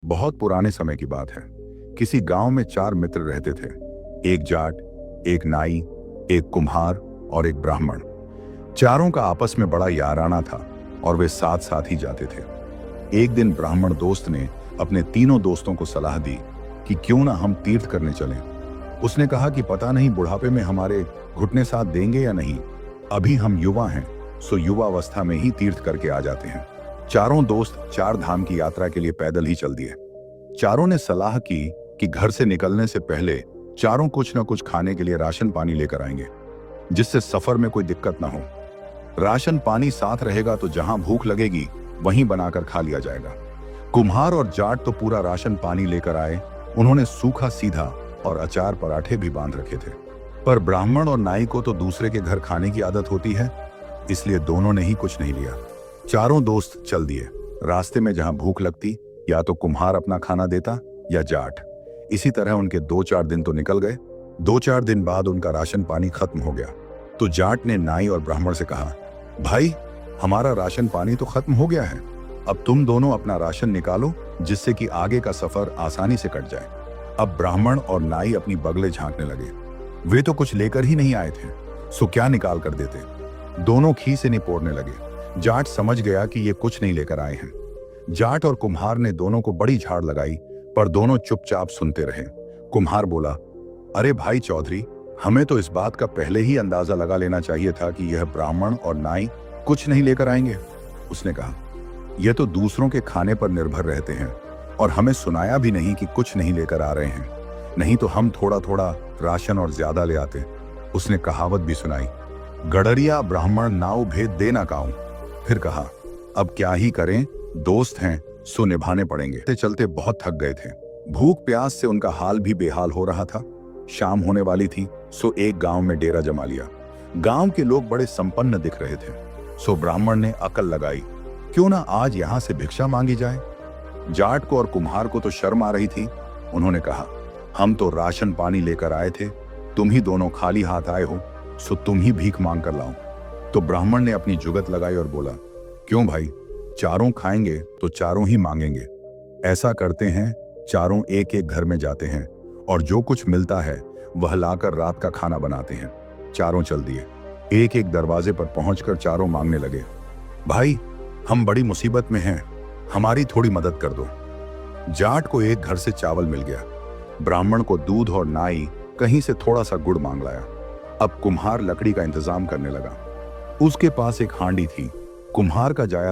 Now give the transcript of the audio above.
बहुत पुराने समय की बात है। किसी गांव में 4 मित्र रहते थे। एक जाट, एक नाई, एक कुम्हार और एक ब्राह्मण। चारों का आपस में बड़ा याराना था और वे साथ साथ ही जाते थे। एक दिन ब्राह्मण दोस्त ने अपने तीनों दोस्तों को सलाह दी कि क्यों ना हम तीर्थ करने चलें। उसने कहा कि पता नहीं बुढ़ापे में हमारे घुटने साथ देंगे या नहीं। अभी हम युवा हैं, सो युवावस्था में ही तीर्थ करके आ जाते हैं। चारों दोस्त 4 धाम की यात्रा के लिए पैदल ही चल दिए। चारों ने सलाह की कि घर से निकलने से पहले चारों कुछ न कुछ खाने के लिए राशन पानी लेकर आएंगे, जिससे सफर में कोई दिक्कत ना हो। राशन पानी साथ रहेगा तो जहां भूख लगेगी वहीं बनाकर खा लिया जाएगा। कुम्हार और जाट तो पूरा राशन पानी लेकर आए। उन्होंने सूखा सीधा और अचार पराठे भी बांध रखे थे। पर ब्राह्मण और नाई को तो दूसरे के घर खाने की आदत होती है, इसलिए दोनों ने ही कुछ नहीं लिया। चारों दोस्त चल दिए। रास्ते में जहां भूख लगती या तो कुम्हार अपना खाना देता या जाट। इसी तरह उनके 2-4 दिन तो निकल गए। 2-4 दिन बाद उनका राशन पानी खत्म हो गया तो जाट ने नाई और ब्राह्मण से कहा, भाई हमारा राशन पानी तो खत्म हो गया है, अब तुम दोनों अपना राशन निकालो जिससे कि आगे का सफर आसानी से कट जाए। अब ब्राह्मण और नाई अपनी बगले झांकने लगे। वे तो कुछ लेकर ही नहीं आए थे, सो क्या निकाल कर देते। दोनों खीसे निपोड़ने लगे। जाट समझ गया कि ये कुछ नहीं लेकर आए हैं। जाट और कुम्हार ने दोनों को बड़ी झाड़ लगाई, पर दोनों चुपचाप सुनते रहे। कुम्हार बोला, अरे भाई चौधरी, हमें तो इस बात का पहले ही अंदाजा लगा लेना चाहिए था कि यह ब्राह्मण और नाई कुछ नहीं लेकर आएंगे। उसने कहा, यह तो दूसरों के खाने पर निर्भर रहते हैं और हमें सुनाया भी नहीं कि कुछ नहीं लेकर आ रहे हैं, नहीं तो हम थोड़ा थोड़ा राशन और ज्यादा ले आते। उसने कहावत भी सुनाई, गडरिया ब्राह्मण नाव भेद दे ना काऊं। फिर कहा, अब क्या ही करें, दोस्त हैं सो निभाने पड़ेंगे। चलते बहुत थक गए थे। भूख प्यास से उनका हाल भी बेहाल हो रहा था। शाम होने वाली थी, सो एक गांव में डेरा जमा लिया। गांव के लोग बड़े संपन्न दिख रहे थे, सो ब्राह्मण ने अकल लगाई, क्यों ना आज यहां से भिक्षा मांगी जाए। जाट को और कुम्हार को तो शर्म आ रही थी। उन्होंने कहा, हम तो राशन पानी लेकर आए थे, तुम ही दोनों खाली हाथ आए हो, सो तुम ही भीख मांग कर लाओ। तो ब्राह्मण ने अपनी जुगत लगाई और बोला, क्यों भाई, चारों खाएंगे तो चारों ही मांगेंगे। ऐसा करते हैं, चारों एक एक घर में जाते हैं और जो कुछ मिलता है वह लाकर रात का खाना बनाते हैं। चारों चल दिए। एक एक दरवाजे पर पहुंचकर चारों मांगने लगे, भाई हम बड़ी मुसीबत में हैं, हमारी थोड़ी मदद कर दो। जाट को एक घर से चावल मिल गया, ब्राह्मण को दूध और नाई कहीं से थोड़ा सा गुड़ मांग लाया। अब कुम्हार लकड़ी का इंतजाम करने लगा। उसके पास एक हांडी थी। कुम्हार का जाया